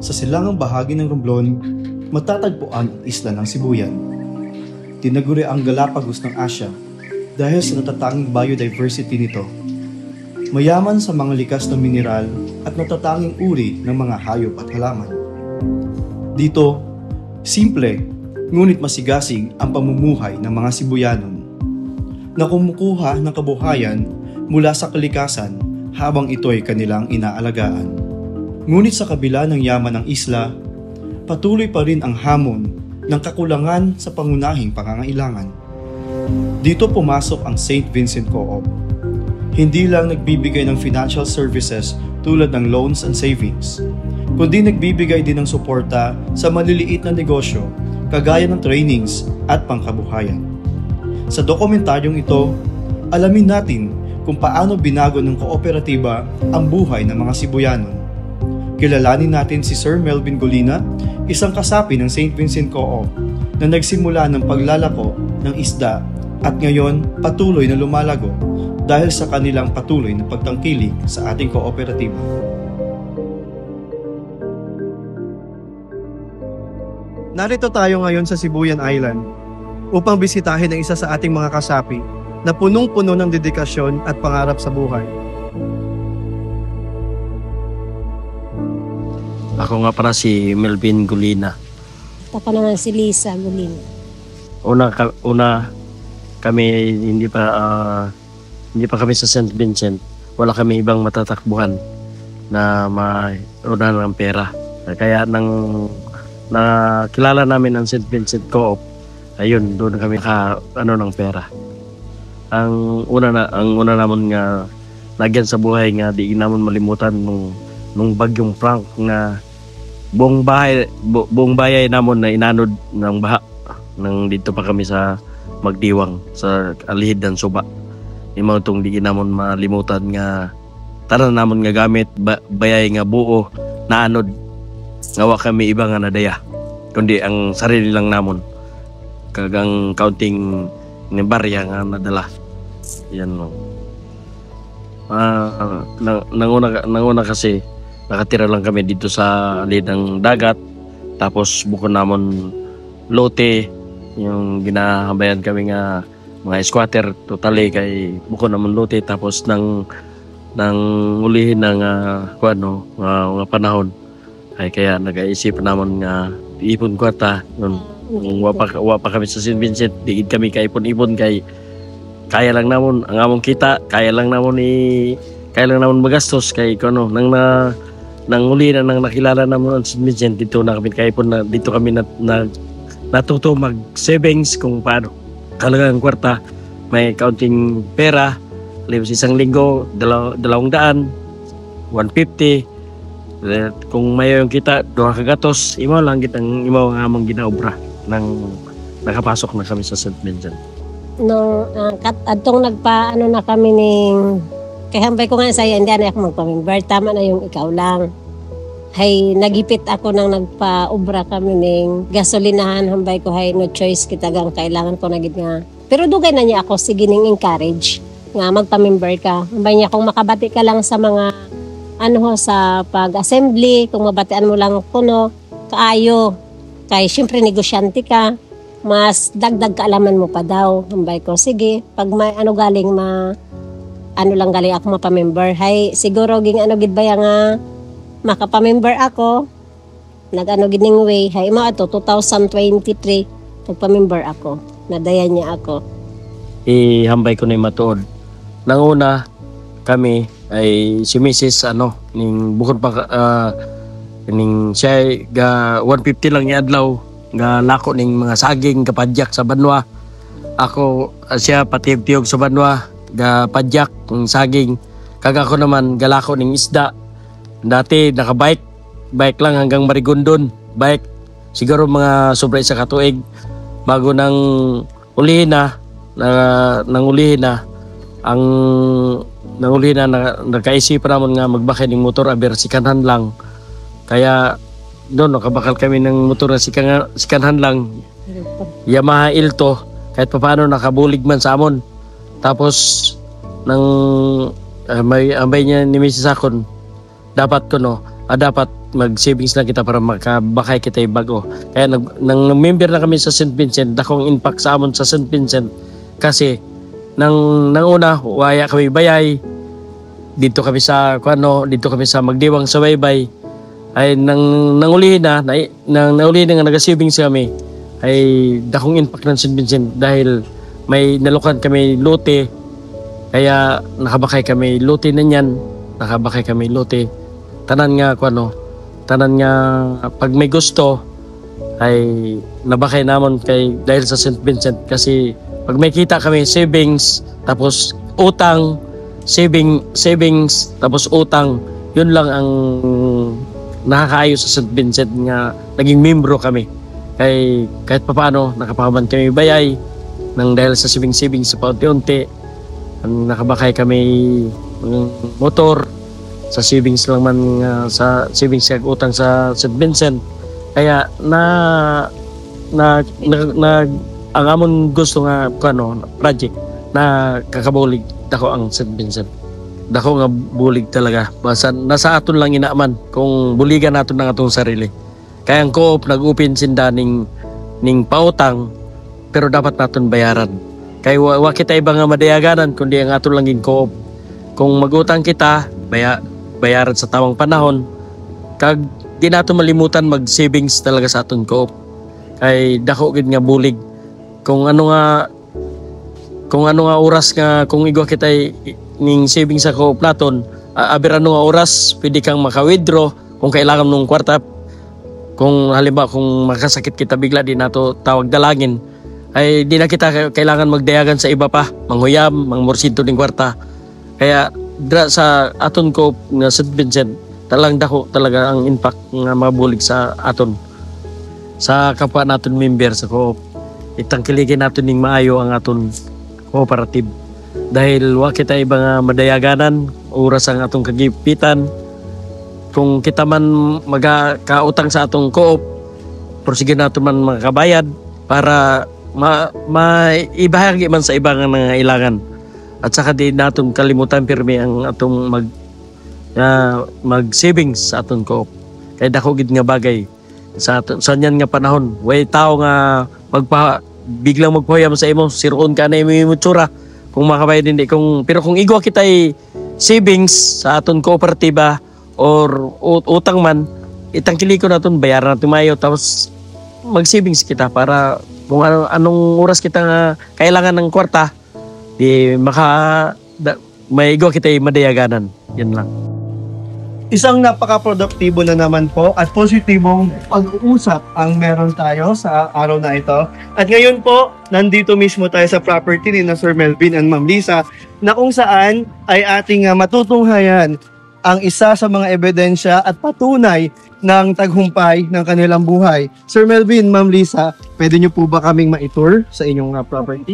Sa silangang bahagi ng Romblon, matatagpuan ang isla ng Sibuyan. Tinaguri ang Galapagos ng Asya dahil sa natatanging biodiversity nito. Mayaman sa mga likas na mineral at natatanging uri ng mga hayop at halaman. Dito, simple ngunit masigasig ang pamumuhay ng mga Sibuyanon na kumukuha ng kabuhayan mula sa kalikasan habang ito'y kanilang inaalagaan. Ngunit sa kabila ng yaman ng isla, patuloy pa rin ang hamon ng kakulangan sa pangunahing pangangailangan. Dito pumasok ang St. Vincent Co-op. Hindi lang nagbibigay ng financial services tulad ng loans and savings, kundi nagbibigay din ng suporta sa maliliit na negosyo kagaya ng trainings at pangkabuhayan. Sa dokumentaryong ito, alamin natin kung paano binago ng kooperatiba ang buhay ng mga Sibuyanon. Kilalanin natin si Sir Melvin Golina, isang kasapi ng St. Vincent Co-op na nagsimula ng paglalako ng isda at ngayon patuloy na lumalago dahil sa kanilang patuloy na pagtangkilik sa ating kooperatiba. Narito tayo ngayon sa Sibuyan Island upang bisitahin ang isa sa ating mga kasapi na punong-puno ng dedikasyon at pangarap sa buhay. Ako nga para si Melvin Golina. Ako naman si Lisa Golina. Una kami hindi pa kami sa St. Vincent. Wala kami ibang matatakbuhan na mauna ng pera. Kaya nakilala namin ang St. Vincent Co-op, ayun, doon kami ng pera. Ang una naman nga nagyan sa buhay nga di naman malimutan nung bagyong Frank na buong bahay namon na inanod ng baha nang dito pa kami sa Magdiwang sa alihid ng Suba. Imaw tong di namon malimutan nga tanan namon nga gamit bayay nga buo naanod nga wa kami iba nga nadaya kundi ang sarili lang namon kagang counting ni barya nga nadala. Yan mo. Nanguna kasi nakatira lang kami dito sa alihid ng dagat, tapos buko namon lote yung ginahabayan kami nga mga squatter totally kay buko namon lote, tapos nang ulihin ng nga panahon ay kaya nag-iisip namon nga ipon kwarta nun. Wa pa kami sa St. Vincent, digid kami kay ipon-ipon kay kaya lang namon ang among kita, kaya lang namon magastos kay nang uli na nang nakilala namon ang St. Vincent, dito na kami kay ipon na dito kami natuto mag savings kung paano kalagang kwarta may counting pera limos isang linggo 200 150 kung mayo yung kita 2 kagatos imaw lang kitang imaw nga among ginaobra nang nakapasok na kami sa St. Vincent. No, adtong nagpaano na kami ning kahambay ko nga saya hindi na ako magpamember, tama na yung ikaw lang. Hay nagipit ako nang nagpa-obra kami ning gasolinahan, hambay ko hay no choice kita gang kailangan ko na gid nga. Pero dugay na niya ako sige ning encourage nga magpa-member ka. Hambay niya kung makabati ka lang sa mga sa pag-assembly, kung mabatian mo lang kuno kaayo. Kay syempre negosyante ka, mas dagdag kaalaman mo pa daw. Hambay ko sige, pag may galing lang galing ako mapamember. Hay siguro ging gid ba nga makapamember ako, gid ning way, hay mo ato 2023 nagpamember ako, nadayan niya ako. Ihambay ko na yung matuod. Nang una kami ay si Mrs. ning bukod pa ning siya ga 150 lang ni adlaw nga lako ning mga saging kapadyak sa banwa. Ako siya patiyog-tiyog sa banwa ga padyak ng saging. Kaga ko naman galako ning isda. Dati bike lang hanggang Marigondon, bike siguro mga sobra isa ka tuig bago nang ulihin na nagkaisipan namon nga magbakay ng motor aber sikanhan lang. Kaya doon nakabakal kami ng motor na sikanhan lang. Yamaha Ilto kahit paano nakabulig man sa amon. Tapos nang may ambay niya ni Mrs. Akon dapat ko dapat mag-savings na kita para makabakay kita yung bago. Kaya nang member na kami sa St. Vincent, dakong impact sa amon sa St. Vincent kasi nang una waya kami bayay dito kami sa dito kami sa Magdiwang sa Baybay ay nangulihin na nga naga-savings kami ay dakong impact ng St. Vincent dahil may nalukan kami lote kaya nakabakay kami lote na niyan tanan nga pag may gusto ay nabakay namon kay dahil sa St. Vincent kasi pag may kita kami savings tapos utang savings tapos utang yun lang ang nakakaayos sa St. Vincent nga naging membro kami kay kahit papaano nakapahaman kami bayay nang dahil sa savings sa paunti-unti ang nakabakay kami ng motor sa savings lang man sa savings kag utang sa St. Vincent kaya ang amon gusto nga project na kakabulig dako ang St. Vincent dako nga bulig talaga basta nasa aton lang inaaman kung buligan naton ng atong sarili kaya ang co-op nag-open sinda ning pautang pero dapat naton bayaran kaya wa kita iba nga madayaganan kundi ang aton lang co-op kung magutang kita bayaran sa tamang panahon kag di nato malimutan mag-savings talaga sa aton co-op kay dako gid nga bulig kung ano nga oras nga kung igwa kita ning savings sa co-op naton abir ano nga oras pwede kang maka-withdraw kung kailangan nung kwarta kung halimbawa kung makasakit kita bigla di nato tawag dalangin ay di na kita kailangan magdayagan sa iba pa manghuyam mangmorsinto ning kwarta kaya sa aton co-op nga St. Vincent talang dako talaga ang impact nga mabulig sa aton sa kapwa naton member sa co-op itangkiligin naton ning maayo ang aton cooperative dahil wa kita iba nga madayaganan oras ang atong kagipitan kung kita man magkautang sa atong co-op porsige naton man makabayad para maibahagi man sa iba nga nangailangan at saka di naton kalimutan pirmi ang atong mag-savings sa atong co-op kaya dako gid nga bagay sa nyan nga panahon way tao nga biglang magpahayam sa imo siroon ka na imo tsura kung makabayad hindi pero kung igwa kitay savings sa aton kooperatiba or utang man itangkiliko naton bayaran naton mayo tapos mag-savings kita para kung anong oras kita nga kailangan ng kwarta di may igwa kitay madayaganan yan lang. Isang napaka-produktibo na naman po at positibong pag-uusap ang meron tayo sa araw na ito. At ngayon po, nandito mismo tayo sa property ni na Sir Melvin and Ma'am Lisa na kung saan ay ating matutunghayan ang isa sa mga ebidensya at patunay ng tagumpay ng kanilang buhay. Sir Melvin, Ma'am Lisa, pwede niyo po ba kaming ma-tour sa inyong property?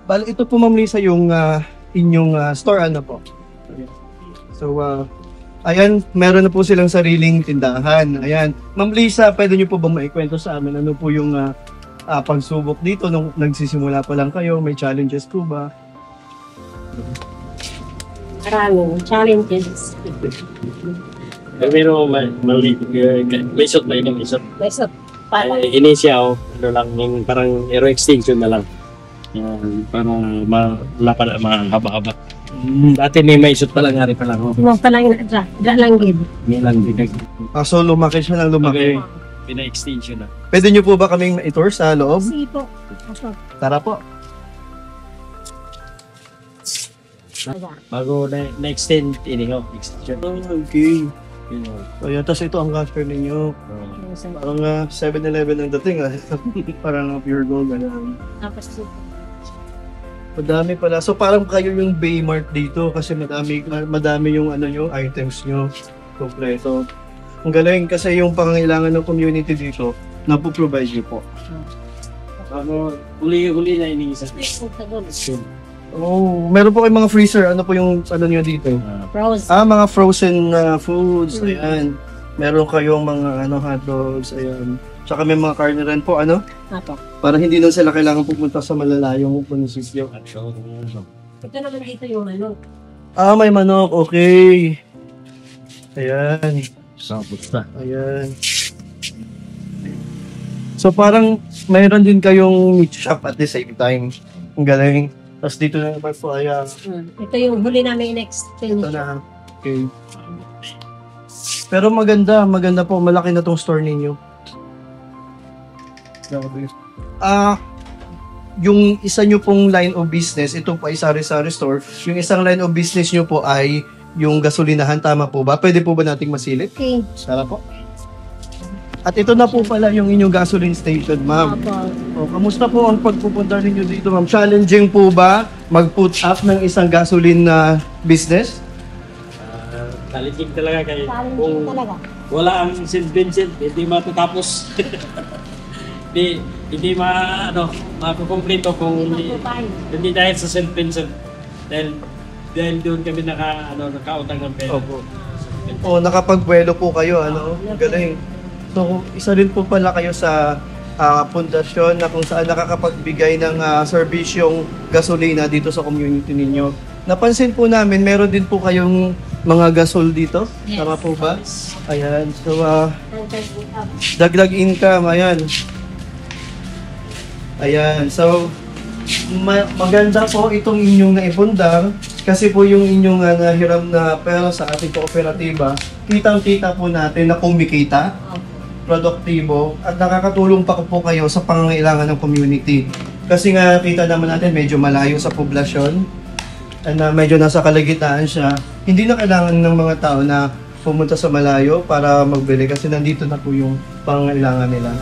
Bale, ito po Ma'am Lisa yung inyong store ano po. So, ayan, meron na po silang sariling tindahan. Ayan. Ma'am Lisa, pwede niyo po ba maikwento sa amin ano po yung pagsubok dito nung nagsisimula pa lang kayo? May challenges po ba? Maraming challenges. Pero may shot na yun, may shot. May shot. Parang Inisya ano lang, yung parang aero extinction na lang. Yan, para malapad ang mga haba-haba. Dati may shoot pa lang, hari pa lang. Mga palang lang gid. May lang binag. So, lumaki siya ng lumaki. Pina-extinction na. Pwede niyo po ba kaming ma-tour sa loob? Sige po. Tara po. Bago na-extend, extension. Okay. So, yan. Tapos ito ang casper ninyo. Parang 7-Eleven ang dating. Parang pure gold. Tapos Madami pala. So parang kayo yung Baymart dito kasi madami yung yung items nyo kompleto. Ang galing kasi yung pangangailangan ng community dito napoprovide nyo po. Huli na iniisa. Oh, meron po kayong mga freezer. Ano po yung nyo dito? Frozen. Mga frozen foods. Ayan. Meron kayong mga hotdogs. Ayan. Tsaka may mga karne rin po, Apo. Para hindi na sila kailangan pupunta sa malalayong munisipyo. Ito naman dito yung manok. May manok. Okay. Ayan. Basta. Ayan. So parang mayroon din kayong meat shop at the same time. Ang galing. Tapos dito na naman po ay Ito yung huli namin in-extend. ito na. Okay. Pero maganda po. Malaki na tong store ninyo. Yung isa nyo pong line of business, ito po ay sari-sari store. Yung isang line of business nyo po ay yung gasolinahan, tama po ba? Pwede po ba nating masilip? Okay. Tara po. At ito na po pala yung inyong gasoline station, ma'am. O, kamusta po ang pagpupunta ninyo dito, ma'am? Challenging po ba mag-put up ng isang gasoline na business? Challenging talaga kayo. Challenging talaga. Wala ang St. Vincent, hindi matatapos. hindi makukumpleto kung hindi dahil sa St. Vincent. Dahil doon kami nakautang ng pera. Opo. O, nakapagbuelo po kayo, ano? Galing. So, isa rin po pala kayo sa pundasyon na kung saan nakakapagbigay ng serbisyong gasolina dito sa community ninyo. Napansin po namin, meron din po kayong mga gasol dito. Yes. Tama po ba? Ayan. So, dagdag income. Ayan. Ayan. So, maganda po itong inyong naipundar kasi po yung inyong nahiram na pera sa ating kooperatiba, kitang-kita po natin na kumikita, produktibo, at nakakatulong pa po kayo sa pangangailangan ng community. Kasi nga kita naman natin medyo malayo sa poblasyon, na medyo nasa kalagitnaan siya. Hindi na kailangan ng mga tao na pumunta sa malayo para magbili kasi nandito na po yung pangangailangan nila.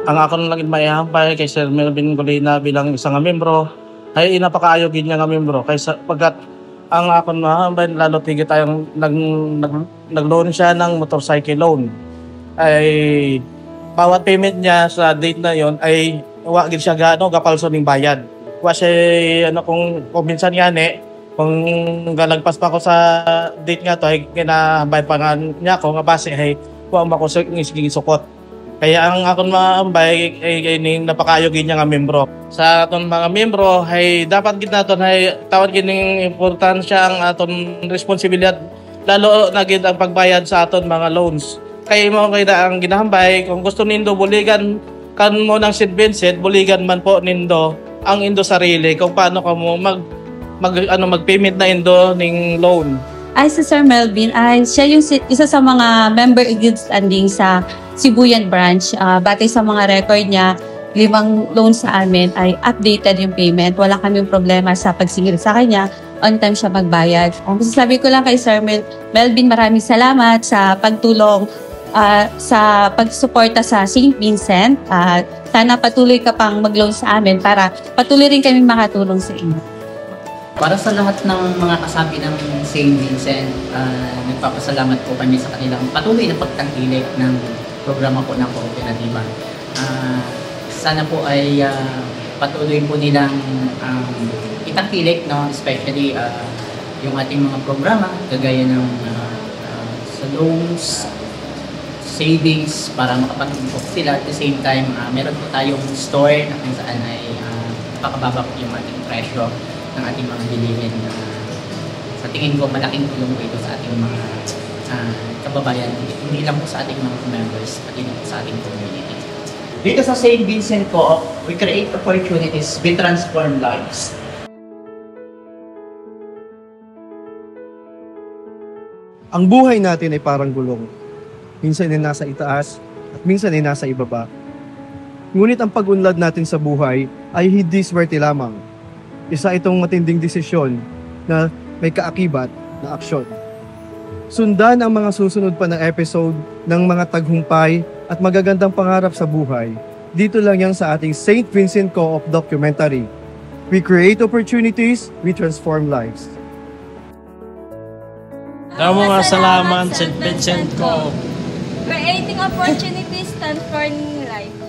Ang ako nang maihampay kay Sir Melvin Golina bilang isang membro ay napakaayo gid niya nga membro kaysa pagkat ang ako mahambay lalo tigit tayong nag-loan siya ng motorcycle loan ay bawat payment niya sa date na yon ay wa gid siya gapalso ning bayad wa siya kung minsan gani kung galagpas pa ko sa date nga to ay kinahambay pa nga niya ko nga base ay wa ko sa sukot. Kaya ang akong maambay ay napakayo gid nga membro. Sa aton mga membro ay dapat gid naton ay tawad kining importansya ang aton responsibilidad lalo na gid ang pagbayad sa aton mga loans. Kaya mo kay ang ginahambay kung gusto nindo buligan kan mo ng St. Vincent, buligan man po nindo ang indo sarili kung paano ka mo mag-payment na indo ning loan. Ay si Sir Melvin ay siya yung isa sa mga member in good standing sa Sibuyan branch. Batay sa mga record niya, 5 loans sa amin ay updated yung payment. Wala kaming problema sa pagsingil sa kanya. On time siya magbayad. Ang sasabi ko lang kay Sir Melvin, maraming salamat sa pagtulong sa pagsuporta sa St. Vincent. Sana patuloy ka pang mag-loan sa amin para patuloy rin kami makatulong sa inyo. Para sa lahat ng mga kasapi ng St. Vincent, nagpapasalamat po kami sa kanilang patuloy na pagtangkilik ng programa po ng kooperatiba. Sana po ay patuloy po nilang itangkilik, no? Especially yung ating mga programa, kagaya ng sa loans, savings, para makapag-impok sila. At the same time, meron po tayong store na kung saan ay pakababa po yung ating presyo ng ating mga bilihin. Sa tingin ko, malaking tulong po ito sa ating mga kababayan, hindi lang po sa ating mga members, pati na po sa ating community. Dito sa St. Vincent Co-op, we create opportunities, we transform lives. Ang buhay natin ay parang gulong. Minsan ay nasa itaas at minsan ay nasa ibaba. Ngunit ang pag-unlad natin sa buhay ay hindi swerte lamang. Isa itong matinding desisyon na may kaakibat na aksyon. Sundan ang mga susunod pa na episode ng mga taghumpay at magagandang pangarap sa buhay. Dito lang yan sa ating St. Vincent Co-op documentary. We create opportunities, we transform lives. Mga salamat St. Vincent Co. Creating opportunities, transforming life.